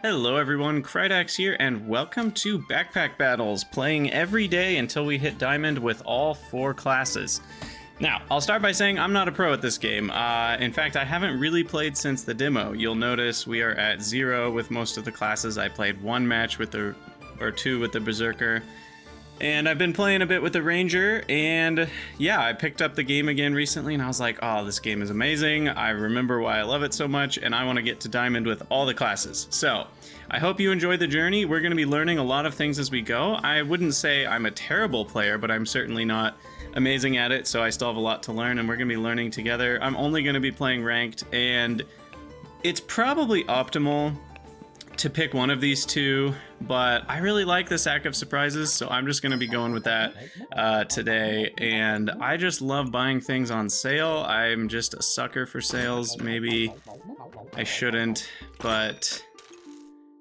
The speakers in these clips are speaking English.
Hello everyone, Krydax here, and welcome to Backpack Battles, playing every day until we hit Diamond with all 4 classes. Now, I'll start by saying I'm not a pro at this game. In fact, I haven't really played since the demo. You'll notice we are at 0 with most of the classes. I played 1 match with the, or 2 with the Berserker. And I've been playing a bit with the Ranger, and yeah, I picked up the game again recently, and I was like, oh, this game is amazing. I remember why I love it so much, and I want to get to Diamond with all the classes. So, I hope you enjoy the journey. We're going to be learning a lot of things as we go. I wouldn't say I'm a terrible player, but I'm certainly not amazing at it, so I still have a lot to learn, and we're going to be learning together. I'm only going to be playing ranked, and it's probably optimal to pick one of these 2, but I really like the Sack of Surprises, so I'm just going to be going with that today. And I just love buying things on sale. I'm just a sucker for sales. Maybe I shouldn't, but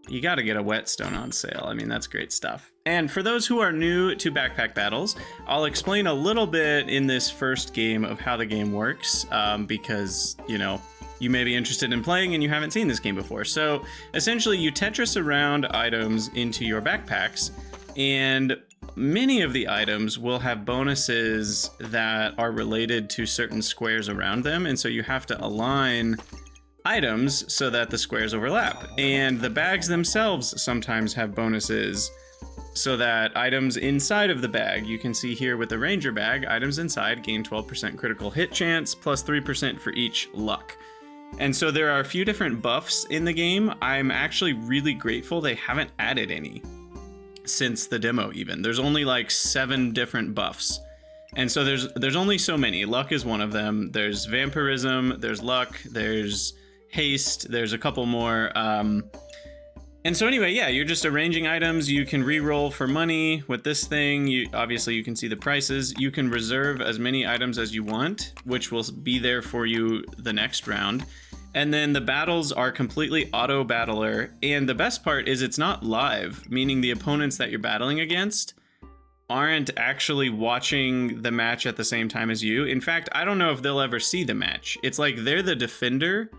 you got to get a whetstone on sale. I mean, that's great stuff. And for those who are new to Backpack Battles, I'll explain a little bit in this first game of how the game works, because, you know, you may be interested in playing and you haven't seen this game before. So essentially you Tetris around items into your backpacks, and many of the items will have bonuses that are related to certain squares around them, and so you have to align items so that the squares overlap. And the bags themselves sometimes have bonuses so that items inside of the bag, you can see here with the Ranger bag, items inside gain 12% critical hit chance plus 3% for each luck. And so there are a few different buffs in the game. I'm actually really grateful they haven't added any since the demo even. There's only like 7 different buffs. And so there's only so many. Luck is one of them. There's vampirism, there's luck, there's haste, there's a couple more. And so anyway, yeah, you're just arranging items. You can re-roll for money with this thing. Obviously you can see the prices. You can reserve as many items as you want, which will be there for you the next round. And then the battles are completely auto battler. And the best part is it's not live, meaning the opponents that you're battling against aren't actually watching the match at the same time as you. In fact, I don't know if they'll ever see the match. It's like they're the defender,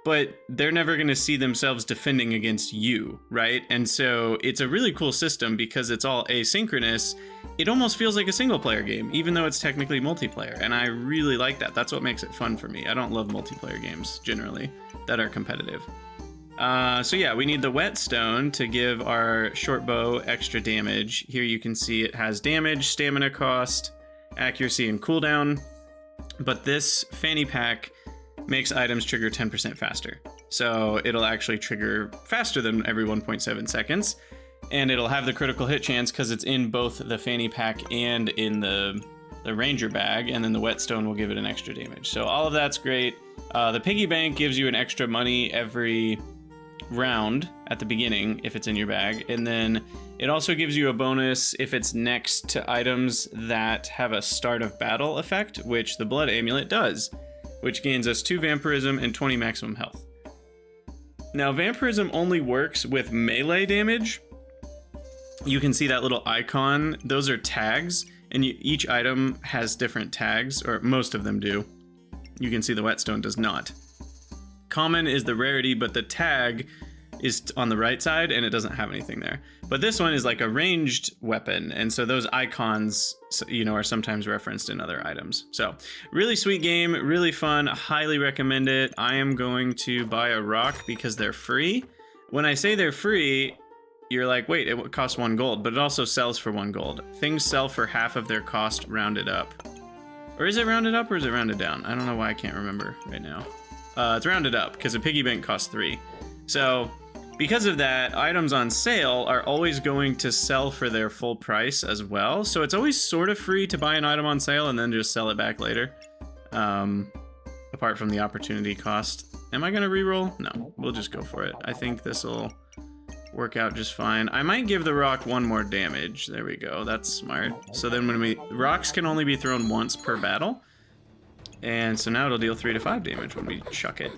but they're never going to see themselves defending against you, right? And so it's a really cool system because it's all asynchronous. It almost feels like a single player game, even though it's technically multiplayer. And I really like that. That's what makes it fun for me. I don't love multiplayer games generally that are competitive. So yeah, we need the whetstone to give our short bow extra damage. Here you can see it has damage, stamina cost, accuracy, and cooldown. But this fanny pack makes items trigger 10% faster. So it'll actually trigger faster than every 1.7 seconds. And it'll have the critical hit chance because it's in both the fanny pack and in the Ranger bag. And then the whetstone will give it an extra damage. So all of that's great. The piggy bank gives you an extra money every round at the beginning if it's in your bag. And then it also gives you a bonus if it's next to items that have a start of battle effect, which the blood amulet does, which gains us 2 vampirism and 20 maximum health. Now, vampirism only works with melee damage. You can see that little icon. Those are tags, and each item has different tags, or most of them do. You can see the whetstone does not. Common is the rarity, but the tag is on the right side, and it doesn't have anything there. But this one is like a ranged weapon, and so those icons, you know, are sometimes referenced in other items. So, really sweet game, really fun, highly recommend it. I am going to buy a rock because they're free. When I say they're free, you're like, wait, it costs 1 gold, but it also sells for 1 gold. Things sell for half of their cost rounded up. Or is it rounded up or is it rounded down? I don't know why I can't remember right now. It's rounded up because a piggy bank costs 3. So, because of that, items on sale are always going to sell for their full price as well. So it's always sort of free to buy an item on sale and then just sell it back later. Apart from the opportunity cost. Am I going to reroll? No, we'll just go for it. I think this will work out just fine. I might give the rock 1 more damage. There we go. That's smart. So then rocks can only be thrown once per battle. And so now it'll deal 3 to 5 damage when we chuck it.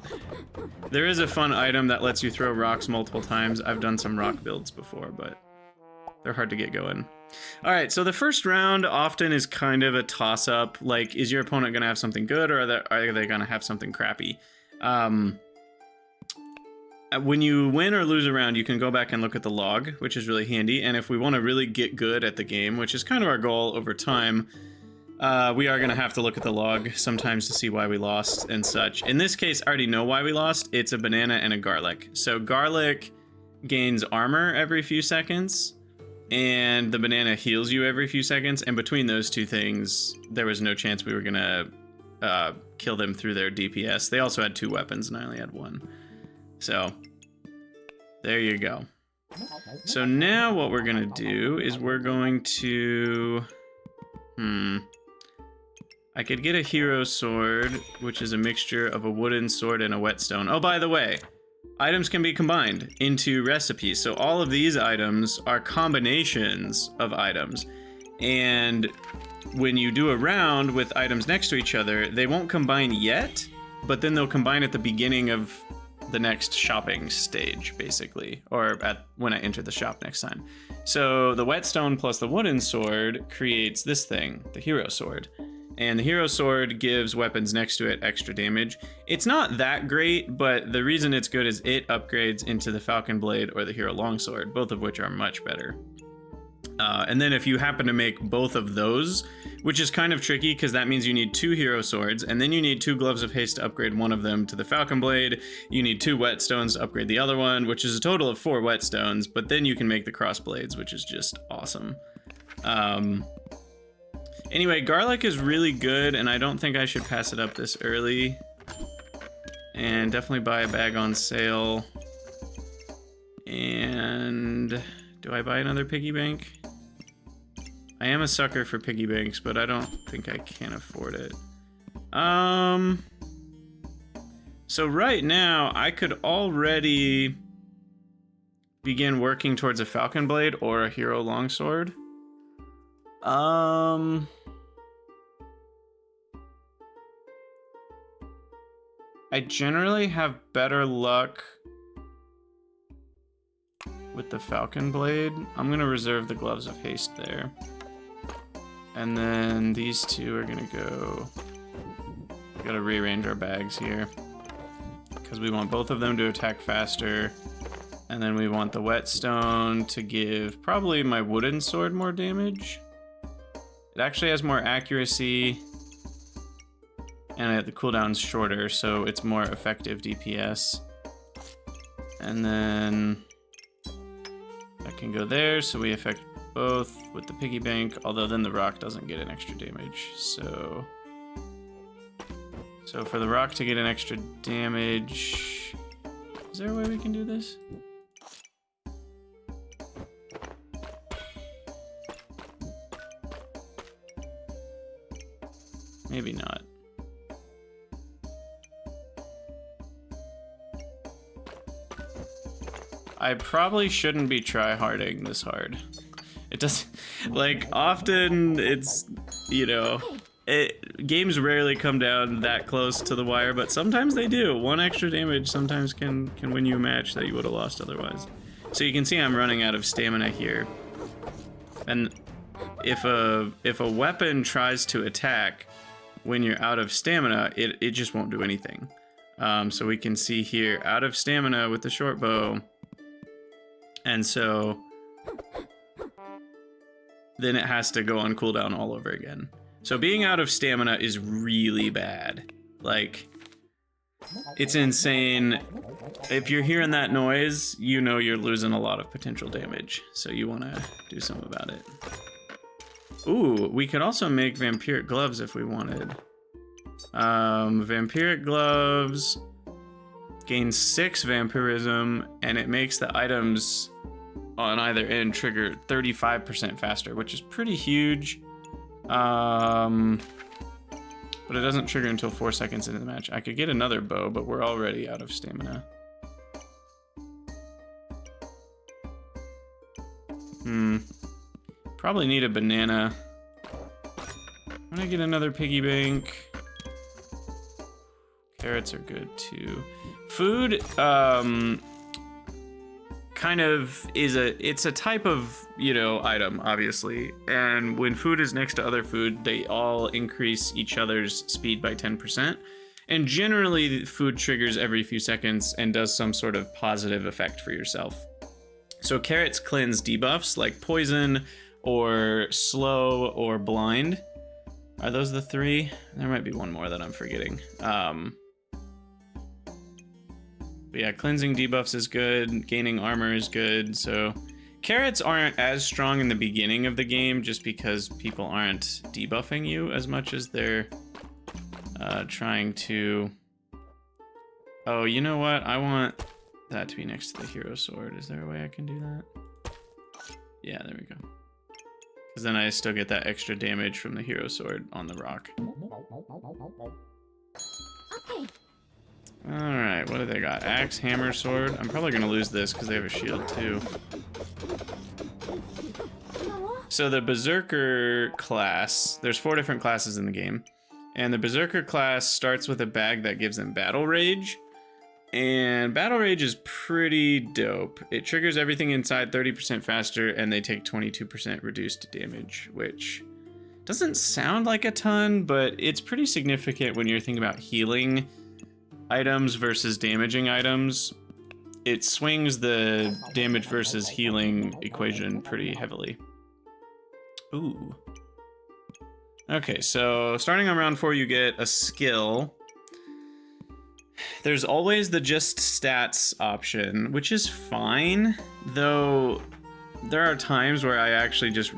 There is a fun item that lets you throw rocks multiple times. I've done some rock builds before, but they're hard to get going. All right, so the first round often is kind of a toss-up. Like, is your opponent going to have something good, or are they going to have something crappy? when you win or lose a round, you can go back and look at the log, which is really handy. And if we want to really get good at the game, which is kind of our goal over time, we are going to have to look at the log sometimes to see why we lost and such. In this case, I already know why we lost. It's a banana and a garlic. So garlic gains armor every few seconds, and the banana heals you every few seconds. And between those two things, there was no chance we were going to kill them through their DPS. They also had 2 weapons, and I only had 1. So, there you go. So now what we're going to do is we're going to... I could get a hero sword, which is a mixture of a wooden sword and a whetstone. Oh, by the way, items can be combined into recipes. So all of these items are combinations of items. And when you do a round with items next to each other, they won't combine yet, but then they'll combine at the beginning of the next shopping stage, basically, or when I enter the shop next time. So the whetstone plus the wooden sword creates this thing, the hero sword. And the hero sword gives weapons next to it extra damage. It's not that great, but the reason it's good is it upgrades into the Falcon blade or the hero longsword, both of which are much better. And then if you happen to make both of those, which is kind of tricky because that means you need 2 hero swords, and then you need 2 gloves of haste to upgrade one of them to the Falcon blade. You need 2 whetstones to upgrade the other one, which is a total of 4 whetstones, but then you can make the cross blades, which is just awesome. Anyway, garlic is really good, and I don't think I should pass it up this early. And definitely buy a bag on sale. And do I buy another piggy bank? I am a sucker for piggy banks, but I don't think I can afford it. So right now, I could already begin working towards a Falcon blade or a hero longsword. I generally have better luck with the Falcon blade. I'm gonna reserve the gloves of haste there. And then these 2 are gonna go... Gotta rearrange our bags here, because we want both of them to attack faster. And then we want the whetstone to give probably my wooden sword more damage. It actually has more accuracy, and the cooldown's shorter, so it's more effective DPS. And then that can go there, so we affect both with the piggy bank, although then the rock doesn't get an extra damage. So for the rock to get an extra damage, is there a way we can do this? Maybe not. I probably shouldn't be try-harding this hard. It does, like, often it's, you know, games rarely come down that close to the wire, but sometimes they do. 1 extra damage sometimes can win you a match that you would have lost otherwise. So you can see I'm running out of stamina here. And if a weapon tries to attack when you're out of stamina, it just won't do anything. So we can see here, out of stamina with the short bow. And so then it has to go on cooldown all over again. So being out of stamina is really bad. Like, it's insane. If you're hearing that noise, you know you're losing a lot of potential damage. So you want to do something about it. Ooh, we could also make vampiric gloves if we wanted. Vampiric gloves gain 6 vampirism, and it makes the items on either end trigger 35% faster, which is pretty huge. But it doesn't trigger until 4 seconds into the match. I could get another bow, but we're already out of stamina. Probably need a banana. I'm gonna get another piggy bank. Carrots are good too. Food, kind of it's a type of, you know, item, obviously. And when food is next to other food, they all increase each other's speed by 10%. And generally, food triggers every few seconds and does some sort of positive effect for yourself. So carrots cleanse debuffs like poison or slow or blind. Are those the 3? There might be one more that I'm forgetting. But yeah, cleansing debuffs is good. Gaining armor is good. So carrots aren't as strong in the beginning of the game just because people aren't debuffing you as much as they're trying to... Oh, you know what? I want that to be next to the hero sword. Is there a way I can do that? Yeah, there we go. Because then I still get that extra damage from the hero sword on the rock. Okay. Alright, what do they got? Axe, hammer, sword. I'm probably going to lose this because they have a shield too. So the Berserker class, there's 4 different classes in the game. And the Berserker class starts with a bag that gives them Battle Rage. And Battle Rage is pretty dope. It triggers everything inside 30% faster, and they take 22% reduced damage, which doesn't sound like a ton, but it's pretty significant when you're thinking about healing items versus damaging items. It swings the damage versus healing equation pretty heavily. Ooh. Okay, so starting on round 4, you get a skill. There's always the just stats option, which is fine, though there are times where I actually just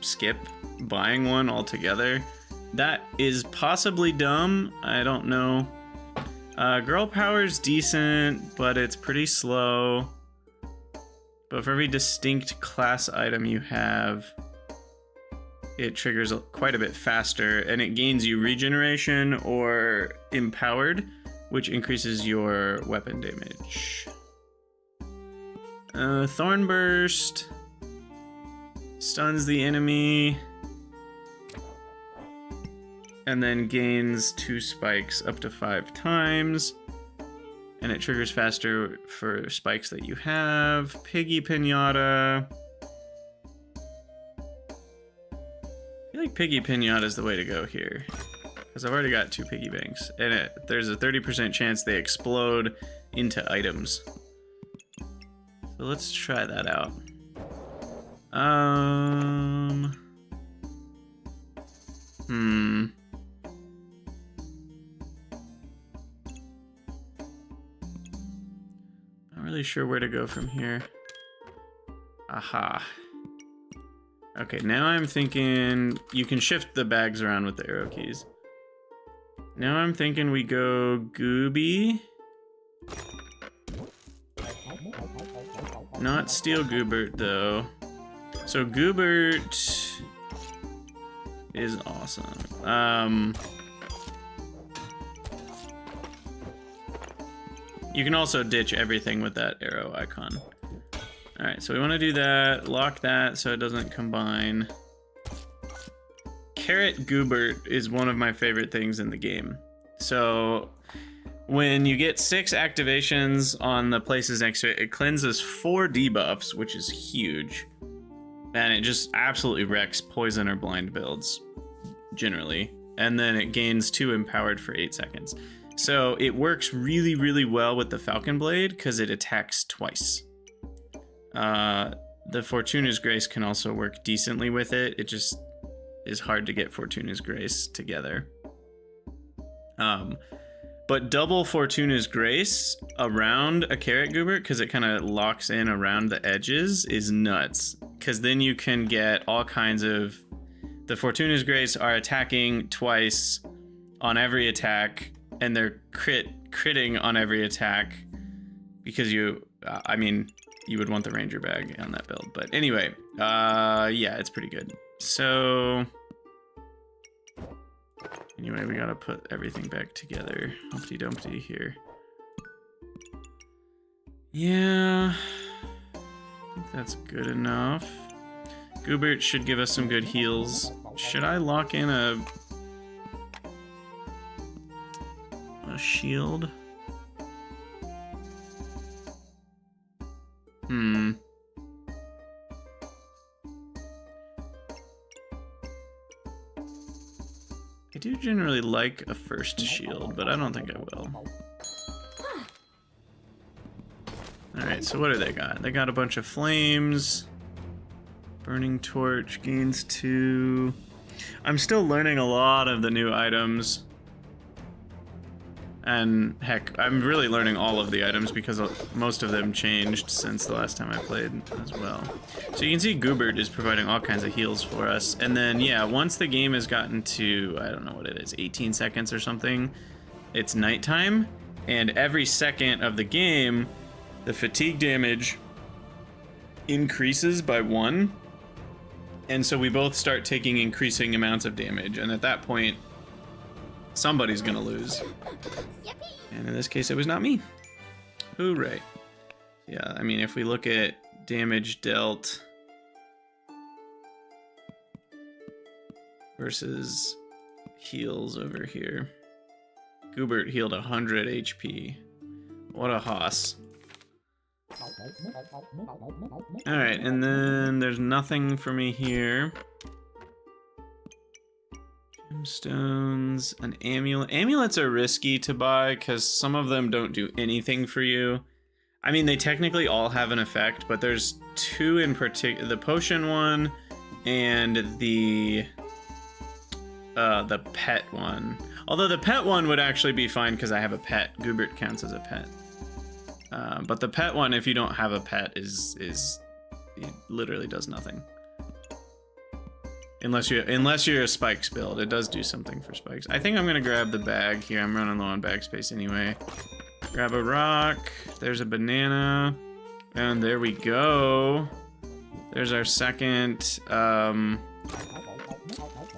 skip buying one altogether. That is possibly dumb, I don't know. Girl power's decent, but it's pretty slow. But for every distinct class item you have, it triggers quite a bit faster, and it gains you regeneration or empowered, which increases your weapon damage. Thorn Burst stuns the enemy, and then gains 2 spikes up to 5 times, and it triggers faster for spikes that you have. Piggy Pinata. I feel like Piggy Pinata is the way to go here, because I've already got 2 piggy banks, and there's a 30% chance they explode into items. So let's try that out. Not really sure where to go from here. Aha. Okay, now I'm thinking you can shift the bags around with the arrow keys. Now I'm thinking we go Gooby. Not Steel Goobert, though. So Goobert is awesome. You can also ditch everything with that arrow icon. Alright, so we want to do that. Lock that so it doesn't combine. Carrot Goobert is one of my favorite things in the game. So when you get 6 activations on the places next to it, it cleanses 4 debuffs, which is huge. And it just absolutely wrecks poison or blind builds, generally. And then it gains 2 empowered for 8 seconds. So it works really, really well with the Falcon Blade because it attacks twice. The Fortuna's Grace can also work decently with it. It just is hard to get Fortuna's Grace together. But double Fortuna's Grace around a Carrot Goobert, because it kind of locks in around the edges, is nuts. Because then you can get all kinds of... The Fortuna's Grace are attacking twice on every attack, and they're critting on every attack, because you... I mean, you would want the Ranger Bag on that build. But anyway, yeah, it's pretty good. So... Anyway, we gotta put everything back together. Humpty Dumpty here. Yeah, I think that's good enough. Goobert should give us some good heals. Should I lock in a shield? I do generally like a first shield, but I don't think I will. Alright, so what do they got? They got a bunch of flames. Burning torch gains 2. I'm still learning a lot of the new items. And heck, I'm really learning all of the items because most of them changed since the last time I played as well. So you can see Goobert is providing all kinds of heals for us. And then, yeah, once the game has gotten to, I don't know what it is, 18 seconds or something, it's nighttime. And every second of the game, the fatigue damage increases by 1. And so we both start taking increasing amounts of damage. And at that point, somebody's gonna lose. And in this case, it was not me. Hooray. Yeah, I mean, if we look at damage dealt versus heals over here, Goobert healed 100 HP. What a hoss. Alright, and then there's nothing for me here. Gemstones, an amulet. Amulets are risky to buy because some of them don't do anything for you. I mean, they technically all have an effect, but there's 2 in particular: the potion one and the pet one. Although the pet one would actually be fine because I have a pet. Goobert counts as a pet. But the pet one, if you don't have a pet, it literally does nothing. Unless you're a spikes build, it does do something for spikes. I think I'm gonna grab the bag here. I'm running low on bag space anyway. Grab a rock. There's a banana, and there we go. There's our second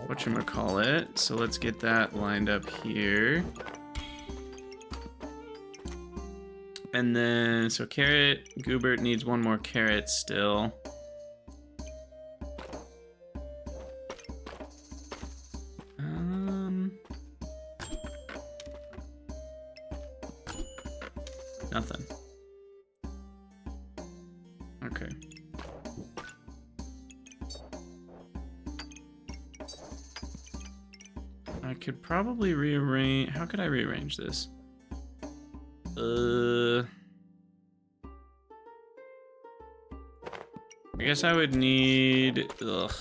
whatchamacallit. So let's get that lined up here. And then so carrot. Goobert needs 1 more carrot still. Nothing. Okay. I could probably rearrange. How could I rearrange this? I guess I would need. Ugh.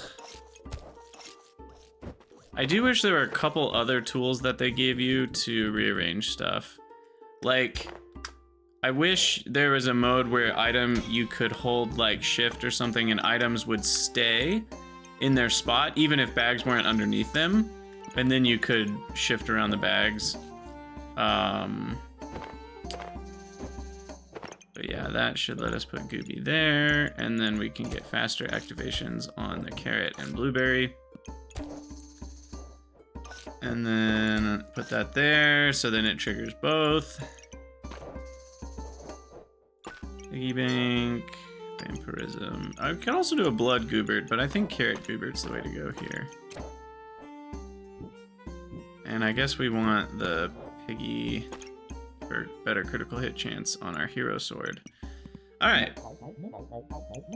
I do wish there were a couple other tools that they gave you to rearrange stuff. Like, I wish there was a mode where you could hold like shift or something and items would stay in their spot even if bags weren't underneath them, and then you could shift around the bags. But yeah, that should let us put Gooby there, and then we can get faster activations on the carrot and blueberry. And then put that there, so then it triggers both. Piggy bank, vampirism. I could also do a blood Goobert, but I think carrot Goobert's the way to go here. And I guess we want the piggy for better critical hit chance on our hero sword. All right,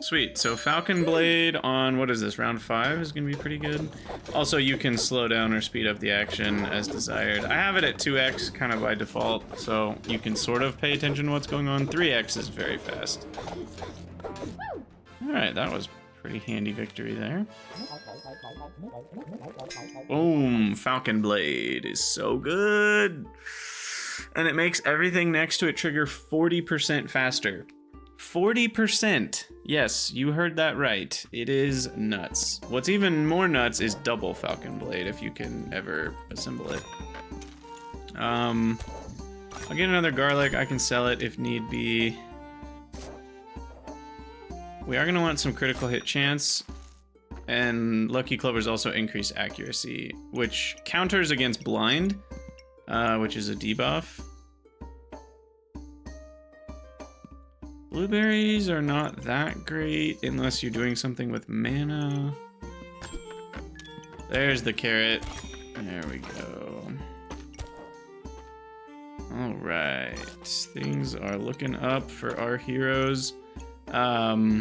sweet. So Falcon Blade on, what is this, round 5 is gonna be pretty good. Also, you can slow down or speed up the action as desired. I have it at 2x kind of by default, so you can sort of pay attention to what's going on. 3x is very fast. All right, that was pretty handy victory there. Boom, Falcon Blade is so good. And it makes everything next to it trigger 40% faster. 40%. Yes, you heard that right. It is nuts. What's even more nuts is double Falcon Blade, if you can ever assemble it. I'll get another garlic. I can sell it if need be. We are going to want some critical hit chance. And Lucky Clovers also increase accuracy, which counters against blind, which is a debuff. Blueberries are not that great unless you're doing something with mana. There's the carrot. There we go. All right, things are looking up for our heroes. I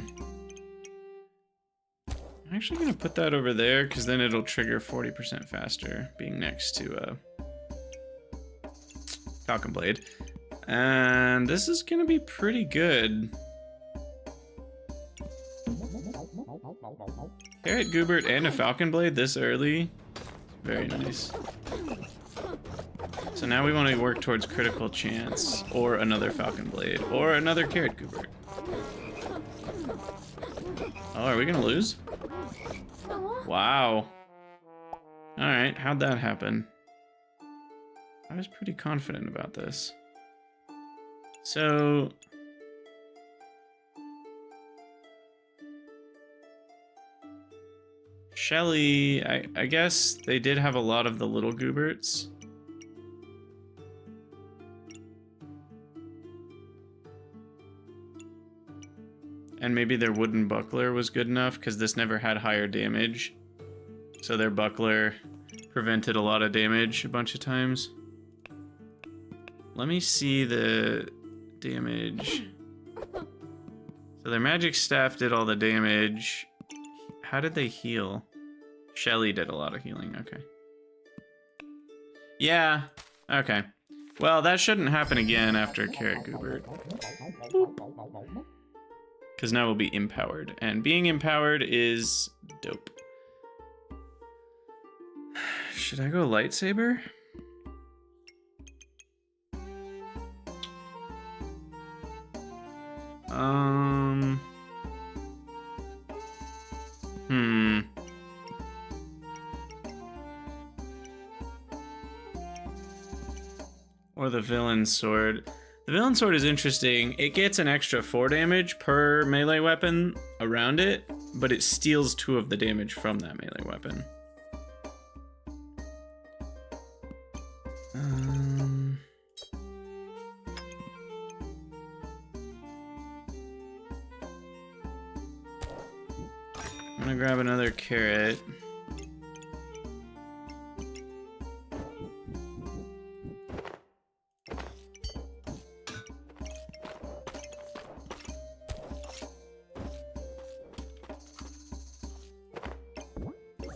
I'm actually gonna put that over there because then it'll trigger 40% faster being next to Falcon Blade. And this is gonna be pretty good. Carrot Goobert and a Falcon Blade this early. Very nice. So now we want to work towards critical chance, or another Falcon Blade, or another Carrot Goobert. Oh, are we gonna lose? Wow. Alright, how'd that happen? I was pretty confident about this. So... Shelly, I guess they did have a lot of the little Gooberts. And maybe their wooden buckler was good enough because this never had higher damage. So their buckler prevented a lot of damage a bunch of times. Let me see the damage. So their magic staff did all the damage. How did they heal? Shelly did a lot of healing, okay. Yeah, okay. Well, that shouldn't happen again after Carrot Goobert. Because now we'll be empowered, and being empowered is dope. Should I go lightsaber? Or the villain sword. The villain sword is interesting. It gets an extra 4 damage per melee weapon around it, but it steals 2 of the damage from that melee weapon. I'm gonna grab another carrot.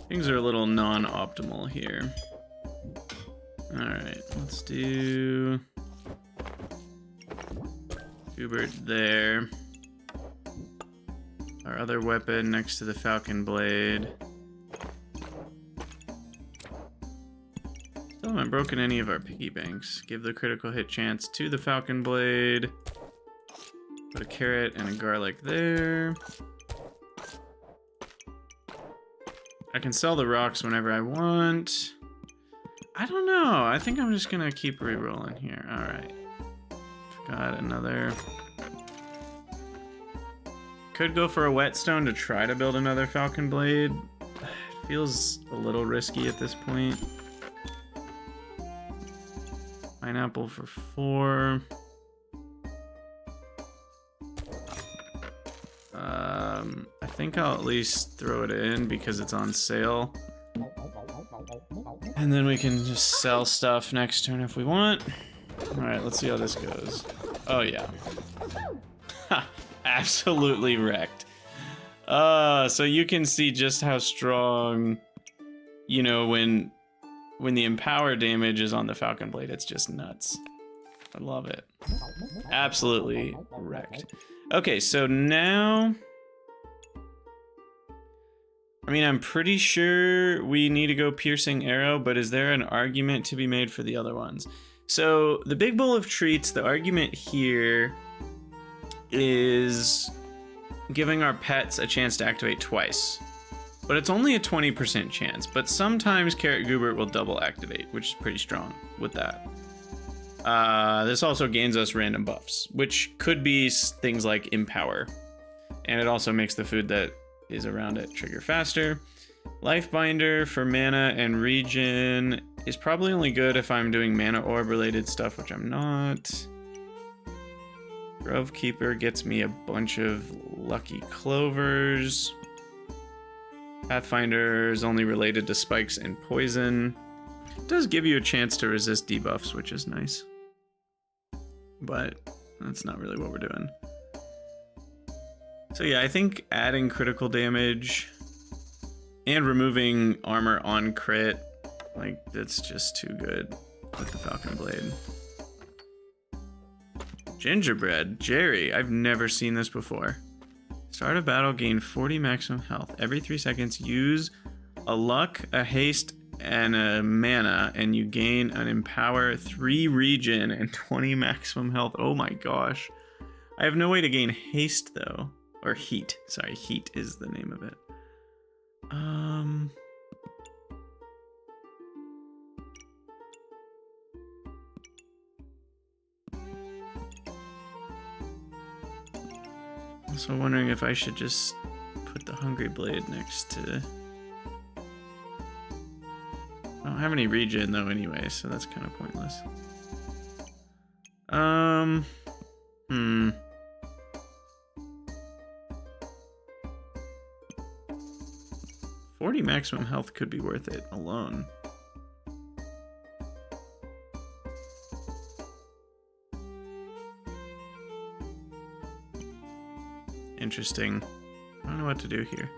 Things are a little non-optimal here. Alright, let's do Goobert there. Our other weapon next to the Falcon Blade. Still haven't broken any of our piggy banks. Give the critical hit chance to the Falcon Blade. Put a carrot and a garlic there. I can sell the rocks whenever I want. I don't know. I think I'm just gonna keep re-rolling here. Alright. Got another. Could go for a whetstone to try to build another Falcon Blade. It feels a little risky at this point. Pineapple for 4. I think I'll at least throw it in because it's on sale. And then we can just sell stuff next turn if we want. Alright, let's see how this goes. Oh yeah. Ha! Absolutely wrecked. So you can see just how strong, you know, when the empower damage is on the Falcon Blade, it's just nuts. I love it. Absolutely wrecked. Okay, so now... I mean, I'm pretty sure we need to go piercing arrow, but is there an argument to be made for the other ones? So the big bowl of treats, the argument here is giving our pets a chance to activate twice. But it's only a 20% chance, but sometimes Carrot Goobert will double activate, which is pretty strong with that. This also gains us random buffs, which could be things like Empower. And it also makes the food that is around it trigger faster. Life Binder for mana and regen is probably only good if I'm doing mana orb related stuff, which I'm not. Grove Keeper gets me a bunch of lucky clovers. Pathfinder is only related to spikes and poison. It does give you a chance to resist debuffs, which is nice. But that's not really what we're doing. So yeah, I think adding critical damage And removing armor on crit. Like, that's just too good with the Falcon Blade. Gingerbread. Jerry. I've never seen this before. Start a battle, gain 40 maximum health. Every 3 seconds, use a luck, a haste, and a mana, and you gain an empower, 3 regen, and 20 maximum health. Oh my gosh. I have no way to gain haste, though. Or heat. Sorry, heat is the name of it. Also wondering if I should just put the Hungry Blade next to... I don't have any regen though anyway, so that's kind of pointless. 40 maximum health could be worth it alone. Interesting. I don't know what to do here.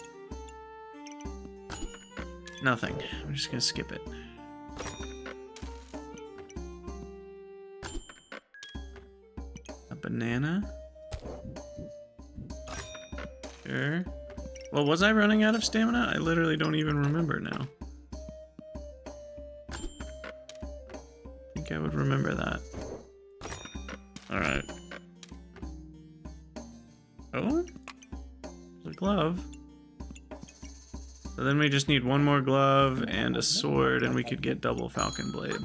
Nothing. I'm just gonna skip it. A banana? Sure. Well, was I running out of stamina? I literally don't even remember now. I think I would remember that. Alright. Oh? There's a glove. So then we just need one more glove and a sword, and we could get double Falcon Blade.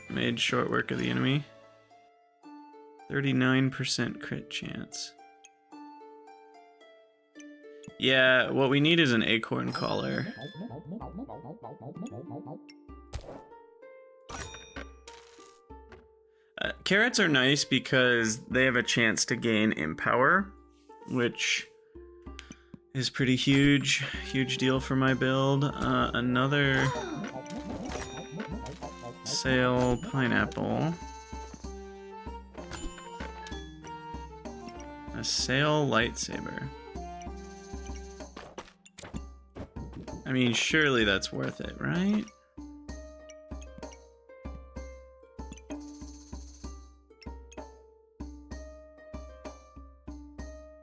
Made short work of the enemy. 39% crit chance. Yeah, what we need is an acorn collar. Carrots are nice because they have a chance to gain Empower, which is pretty huge. Huge deal for my build. Another Sail Pineapple. A Sail Lightsaber. I mean, surely that's worth it, right?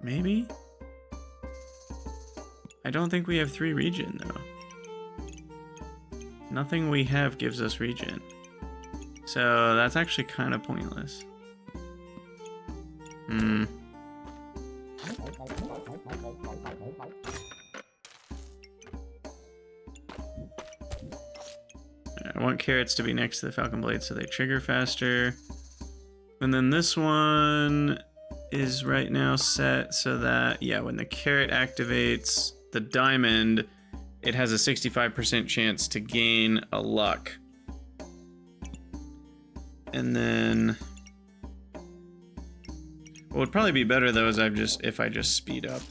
Maybe? I don't think we have 3 regen, though. Nothing we have gives us regen. So that's actually kind of pointless. I want carrots to be next to the Falcon Blade so they trigger faster. And then this one is right now set so that, yeah, when the carrot activates the diamond, it has a 65% chance to gain a luck. And then what would probably be better though is if I just speed up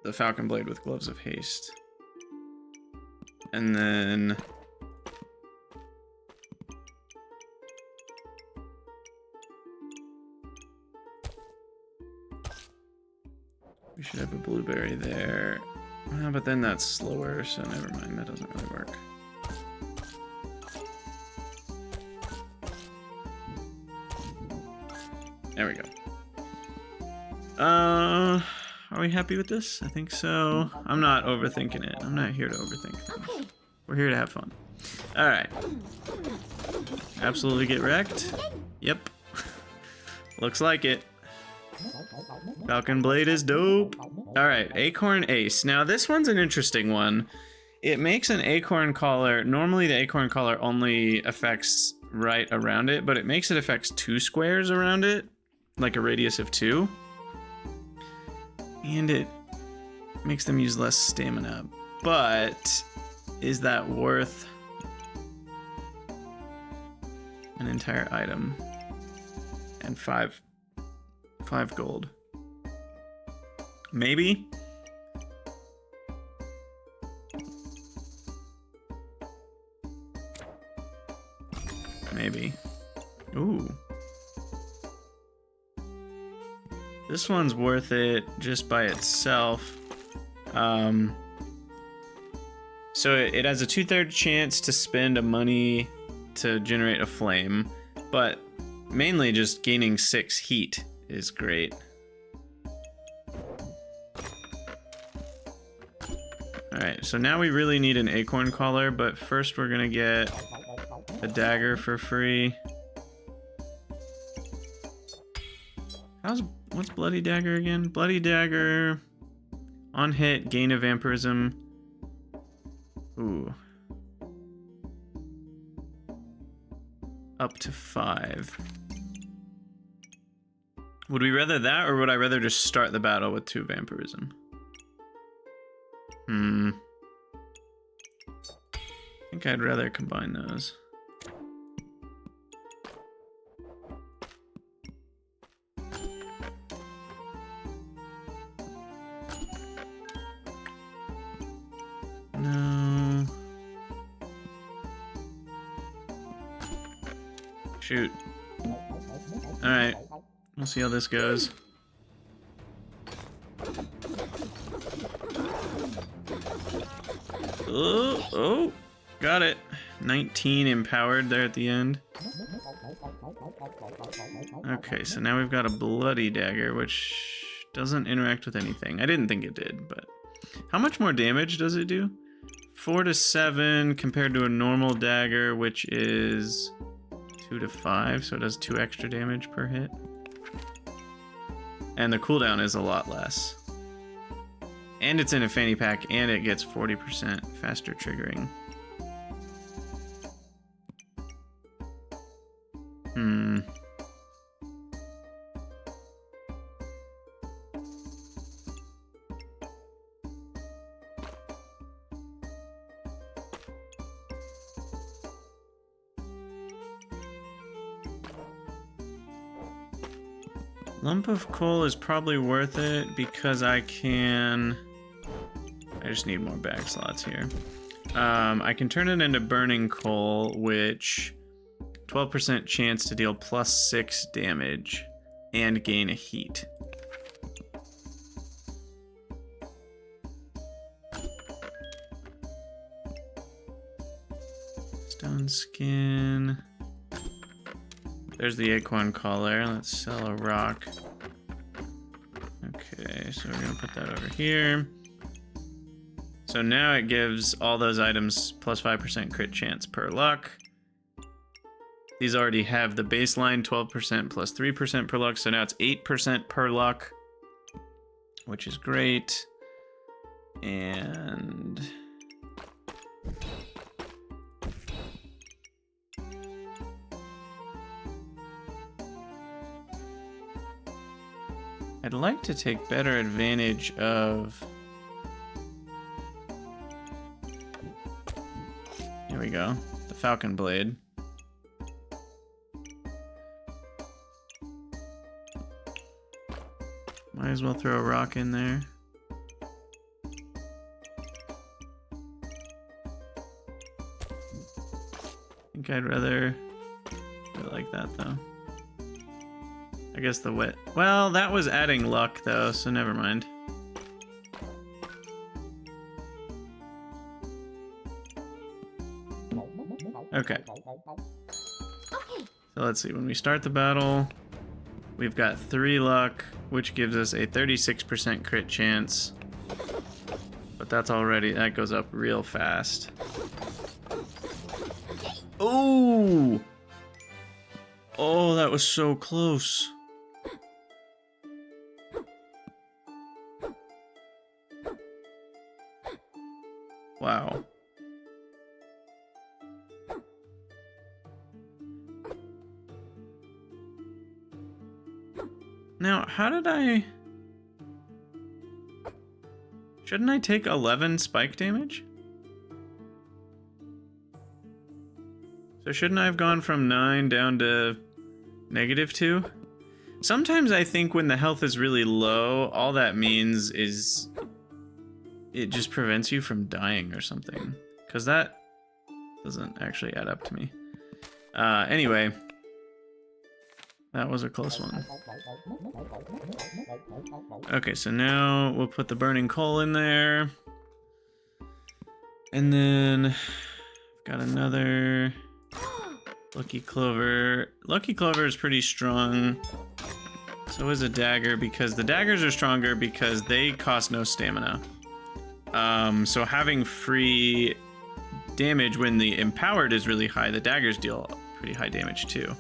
the Falcon Blade with Gloves of Haste. And then we should have a blueberry there. But then that's slower, so never mind, that doesn't really work. There we go. Are we happy with this? I think so. I'm not overthinking it. I'm not here to overthink things. We're here to have fun. Alright. Absolutely get wrecked. Yep. Looks like it. Falcon Blade is dope. Alright, Acorn Ace. Now this one's an interesting one. It makes an Acorn Collar. Normally the Acorn Collar only affects right around it, but it makes it affects 2 squares around it. Like a radius of 2. And it makes them use less stamina. But is that worth an entire item? And 5 gold. Maybe? Maybe. Ooh. This one's worth it just by itself. So it has a 2/3 chance to spend a money to generate a flame, but mainly just gaining 6 heat is great. Alright, so now we really need an acorn collar, but first we're gonna get a dagger for free. What's Bloody Dagger again? Bloody Dagger, on hit, gain a vampirism. Ooh. Up to 5. Would we rather that, or would I rather just start the battle with 2 vampirism? I think I'd rather combine those. No. Shoot. Alright. We'll see how this goes. Oh, got it. 19 empowered there at the end. Okay, so now we've got a bloody dagger, which doesn't interact with anything. I didn't think it did, but how much more damage does it do? 4 to 7 compared to a normal dagger, which is 2 to 5, so it does 2 extra damage per hit. And the cooldown is a lot less. And it's in a fanny pack, and it gets 40% faster triggering. Lump of coal is probably worth it because I just need more bag slots here. I can turn it into burning coal, which 12% chance to deal +6 damage and gain a heat. Stone skin. There's the acorn collar. Let's sell a rock. Okay, so we're gonna put that over here. So now it gives all those items +5% crit chance per luck. These already have the baseline 12% plus 3% per luck, so now it's 8% per luck, which is great. And I'd like to take better advantage of... Here we go, the Falcon blade. Might as well throw a rock in there. I think I'd rather do it like that though. I guess the wet. Well, that was adding luck though, so never mind. Okay. So let's see, when we start the battle, we've got 3 luck, which gives us a 36% crit chance. But that goes up real fast. Oh! Oh, that was so close. Wow. Now, how did I... Shouldn't I take 11 spike damage? So shouldn't I have gone from 9 down to -2? Sometimes I think when the health is really low, all that means is it just prevents you from dying or something. Because that doesn't actually add up to me. Anyway, That was a close one. Okay, so now we'll put the burning coal in there. And then got another Lucky Clover. Lucky Clover is pretty strong. So is a dagger, because the daggers are stronger because they cost no stamina. So having free damage when the empowered is really high, the daggers deal pretty high damage too.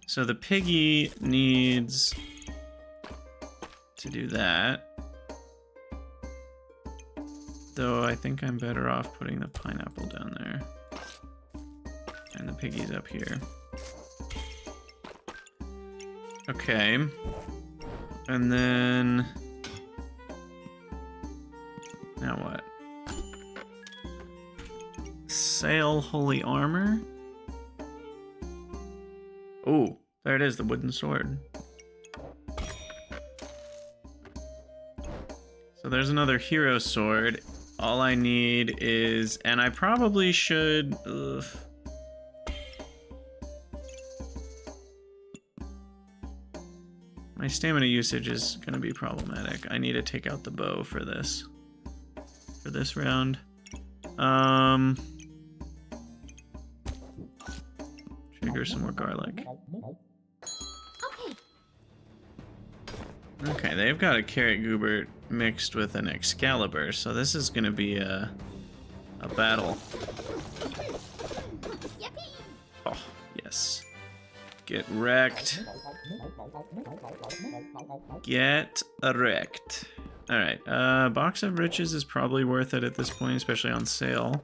So the piggy needs to do that. Though I think I'm better off putting the pineapple down there. And the piggy's up here. Okay. And then... now what? Sail Holy Armor? Oh, there it is, the wooden sword. So there's another hero sword. All I need is, and I probably should, my stamina usage is gonna be problematic. I need to take out the bow for this round. Trigger some more garlic. Okay, they've got a carrot goober mixed with an Excalibur, so this is gonna be a battle. Oh, yes. Get wrecked. Get wrecked. Alright, Box of Riches is probably worth it at this point, especially on sale.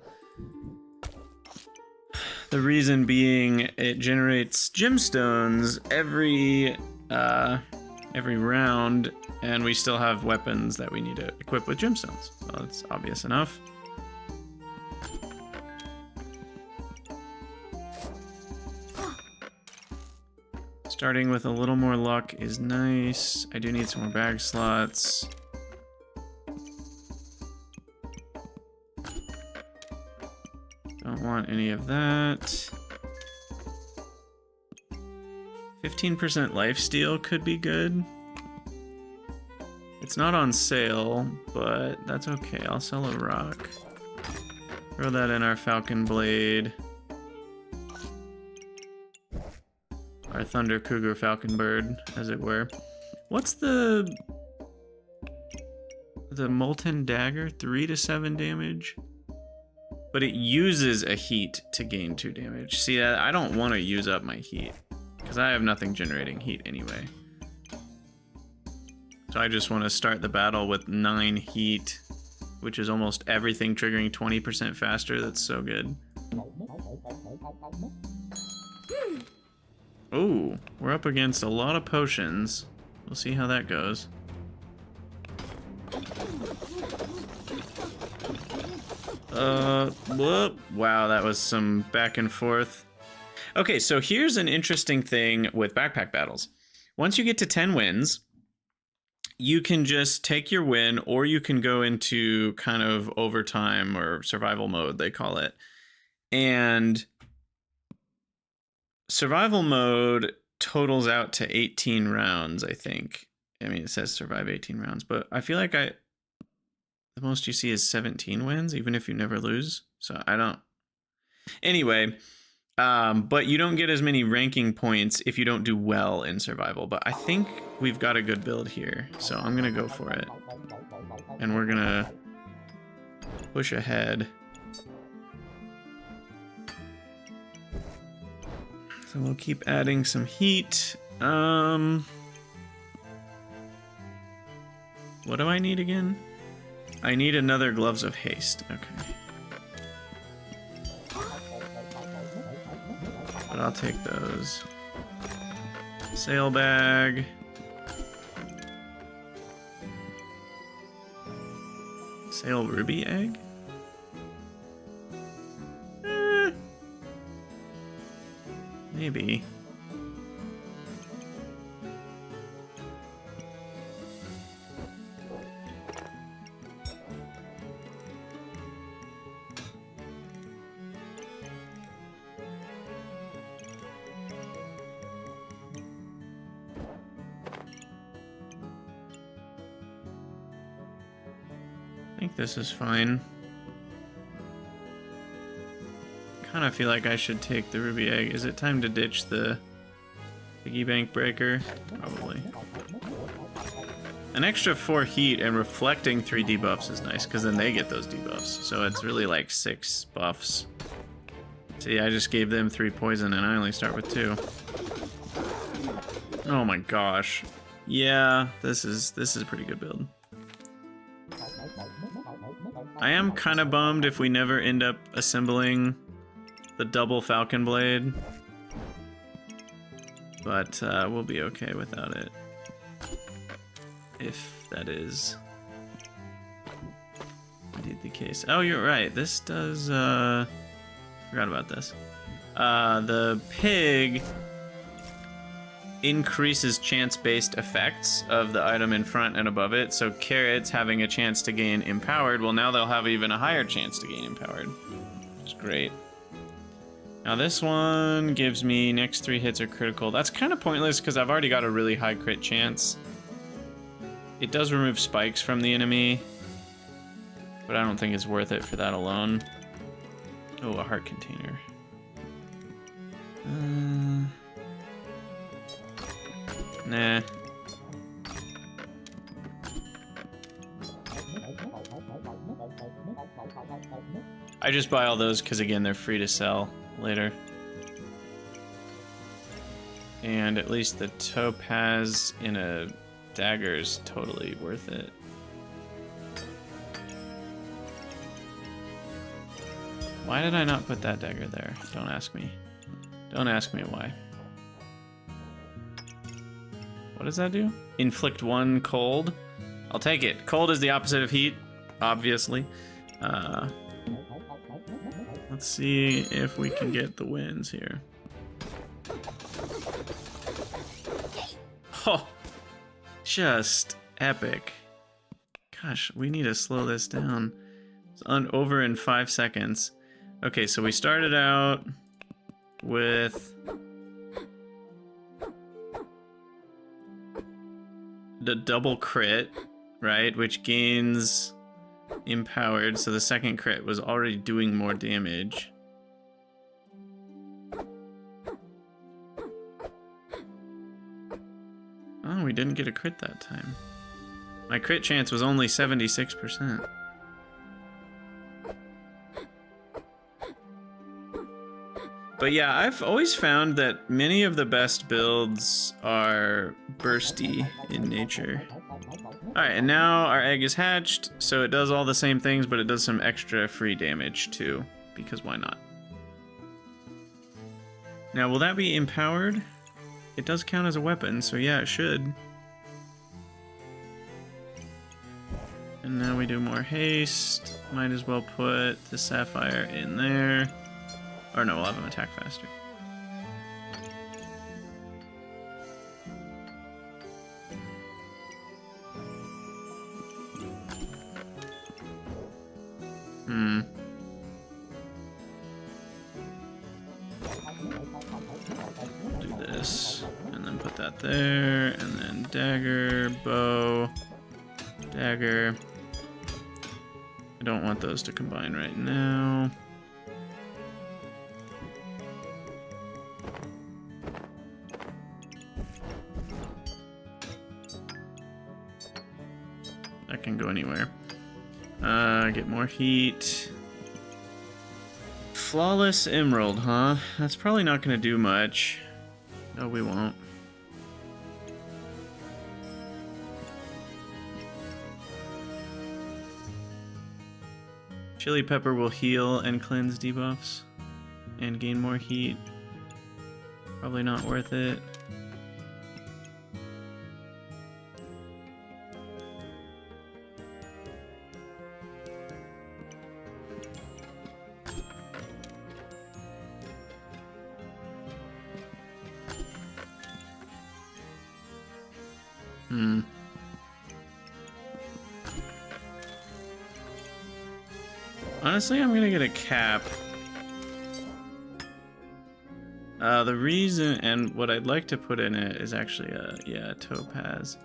The reason being, it generates gemstones every round, and we still have weapons that we need to equip with gemstones. So that's obvious enough. Starting with a little more luck is nice. I do need some more bag slots. Don't want any of that. 15% lifesteal could be good. It's not on sale, but that's okay. I'll sell a rock. Throw that in our Falcon blade. Our Thunder Cougar Falcon bird, as it were. What's the Molten Dagger? 3 to 7 damage? But it uses a heat to gain 2 damage. See, I don't want to use up my heat, because I have nothing generating heat anyway. So I just want to start the battle with 9 heat, which is almost everything triggering 20% faster. That's so good. Oh, we're up against a lot of potions. We'll see how that goes. Whoop. Wow, that was some back and forth. Okay, so here's an interesting thing with backpack battles. Once you get to 10 wins, you can just take your win, or you can go into kind of overtime or survival mode, they call it. And survival mode totals out to 18 rounds, I think. I mean, it says survive 18 rounds, but I feel like the most you see is 17 wins, even if you never lose. So I don't... Anyway, but you don't get as many ranking points if you don't do well in survival. But I think we've got a good build here, so I'm going to go for it. And we're going to push ahead. So we'll keep adding some heat. What do I need again? I need another Gloves of Haste. Okay. But I'll take those. Sail bag. Sail ruby egg? Maybe. think this is fine. Kind of feel like I should take the ruby egg. Is it time to ditch the piggy bank breaker? Probably. An extra 4 heat and reflecting 3 debuffs is nice, because then they get those debuffs. So it's really like 6 buffs. See, I just gave them 3 poison and I only start with 2. Oh my gosh. Yeah, this is a pretty good build. I am kind of bummed if we never end up assembling the double Falcon blade. But we'll be okay without it. If that is indeed the case. Oh, you're right. This does, forgot about this. The pig increases chance-based effects of the item in front and above it. So carrots having a chance to gain empowered, well, now they'll have even a higher chance to gain empowered. Which is great. Now this one gives me next 3 hits are critical. That's kind of pointless because I've already got a really high crit chance. It does remove spikes from the enemy, but I don't think it's worth it for that alone. Oh, a heart container. Nah. I just buy all those because, again, they're free to sell later. And at least the topaz in a dagger is totally worth it. Why did I not put that dagger there? Don't ask me. Don't ask me why. What does that do? Inflict 1 cold. I'll take it. Cold is the opposite of heat, obviously. Let's see if we can get the wins here. Oh, just epic. Gosh, we need to slow this down. It's over in 5 seconds. Okay, so we started out with the double crit, right? Which gains empowered, so the second crit was already doing more damage. Oh, we didn't get a crit that time. My crit chance was only 76%. But yeah, I've always found that many of the best builds are bursty in nature. Alright, and now our egg is hatched, so it does all the same things, but it does some extra free damage too, because why not? Now, will that be empowered? It does count as a weapon, so yeah, it should. And now we do more haste. Might as well put the sapphire in there. Or no, we'll have him attack faster. Do this, and then put that there, and then dagger, bow, dagger. I don't want those to combine right now. That can go anywhere. Get more heat. Flawless emerald, huh? That's probably not gonna do much. No, we won't. Chili pepper will heal and cleanse debuffs and gain more heat. Probably not worth it. Honestly, I'm gonna get a cap. The reason, and what I'd like to put in it is actually a topaz.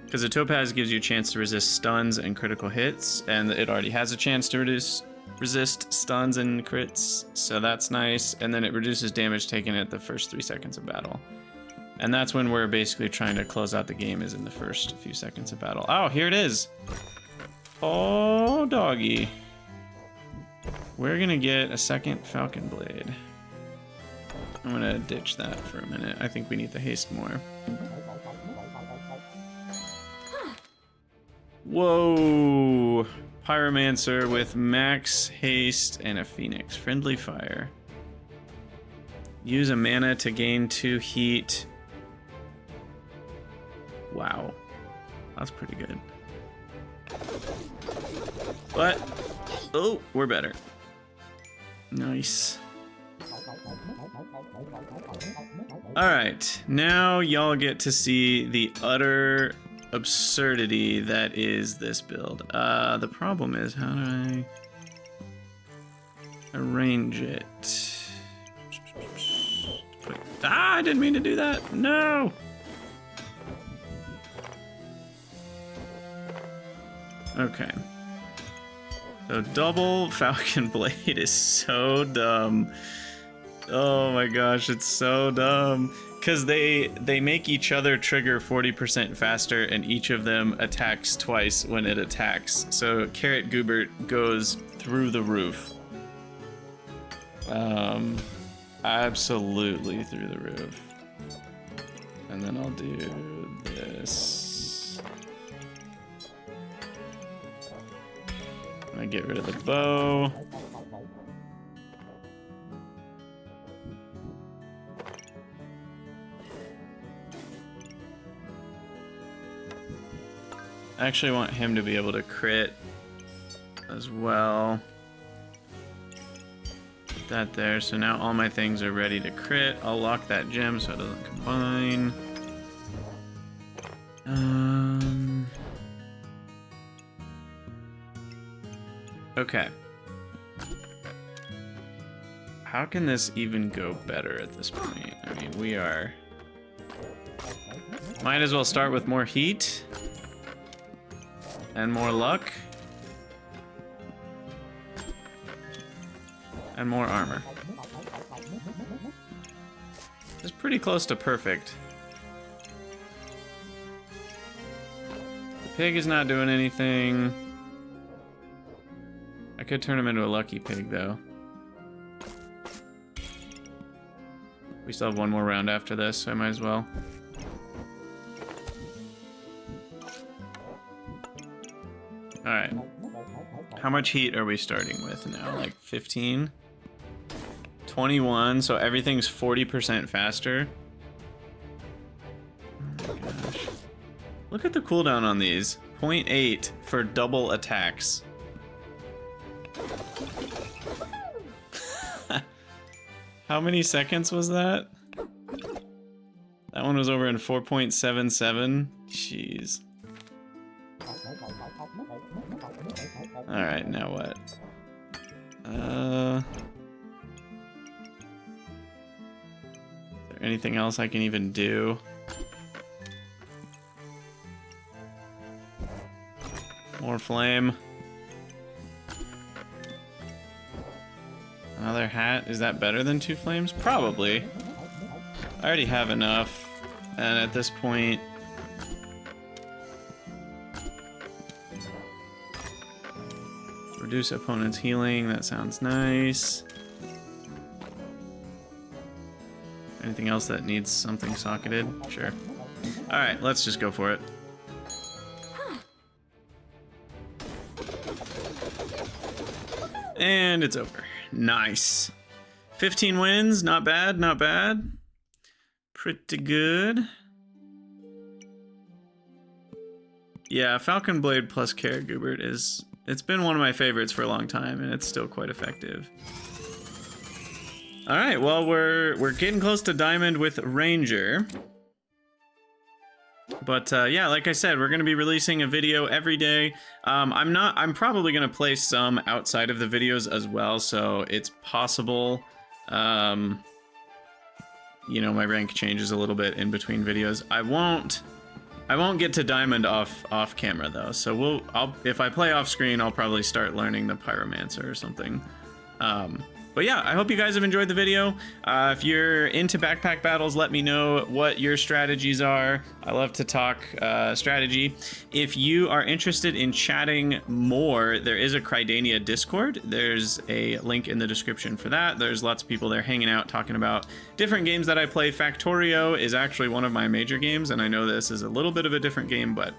Because the Topaz gives you a chance to resist stuns and critical hits, and it already has a chance to resist stuns and crits, so that's nice. And then it reduces damage taken at the first 3 seconds of battle. And that's when we're basically trying to close out the game, is in the first few seconds of battle. Oh, here it is. Oh, doggy. We're gonna get a second Falcon Blade. I'm gonna ditch that for a minute. I think we need the haste more. Whoa! Pyromancer with max haste and a Phoenix. Friendly fire. Use a mana to gain 2 heat. Wow. That's pretty good. But, oh, we're better. Nice. Alright, now y'all get to see the utter absurdity that is this build. The problem is, how do I arrange it? Ah, I didn't mean to do that. No! Okay. So double Falcon Blade is so dumb. Oh my gosh, it's so dumb. Because they make each other trigger 40% faster, and each of them attacks twice when it attacks. So Carrot Goobert goes through the roof. Absolutely through the roof. And then I'll do this. I get rid of the bow. I actually want him to be able to crit as well. Put that there, so now all my things are ready to crit. I'll lock that gem so it doesn't combine. Okay. How can this even go better at this point? I mean, we are... Might as well start with more heat. And more luck. And more armor. It's pretty close to perfect. The pig is not doing anything. I could turn him into a lucky pig, though. We still have one more round after this, so I might as well. Alright. How much heat are we starting with now? Like 15? 21, so everything's 40% faster. Oh my gosh. Look at the cooldown on these. 0.8 for double attacks. How many seconds was that? That one was over in 4.77. Jeez. Alright, now what? Is there anything else I can even do? More flame. Another hat. Is that better than 2 flames? Probably. I already have enough. And at this point... Reduce opponent's healing. That sounds nice. Anything else that needs something socketed? Sure. Alright, let's just go for it. And it's over. Nice. 15 wins. Not bad, not bad. Pretty good. Yeah, Falcon Blade plus Carrot Goobert is... It's been one of my favorites for a long time, and it's still quite effective. Alright, well, we're getting close to Diamond with Ranger. But yeah, like I said, we're going to be releasing a video every day. I'm probably going to play some outside of the videos as well, so it's possible, you know, my rank changes a little bit in between videos. I won't I won't get to Diamond off camera though, so if I play off screen, I'll probably start learning the Pyromancer or something. But yeah, I hope you guys have enjoyed the video. If you're into backpack battles, let me know what your strategies are. I love to talk strategy. If you are interested in chatting more, there is a Crydania Discord. There's a link in the description for that. There's lots of people there hanging out, talking about different games that I play. Factorio is actually one of my major games, and I know this is a little bit of a different game, but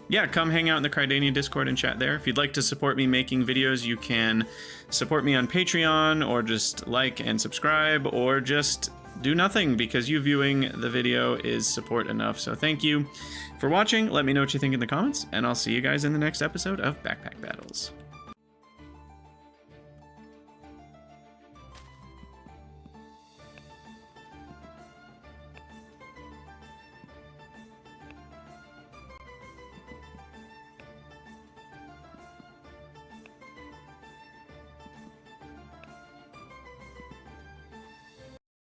yeah, come hang out in the Crydania Discord and chat there. If you'd like to support me making videos, you can support me on Patreon, or just like and subscribe, or just do nothing, because you viewing the video is support enough. So thank you for watching. Let me know what you think in the comments, and I'll see you guys in the next episode of Backpack Battles.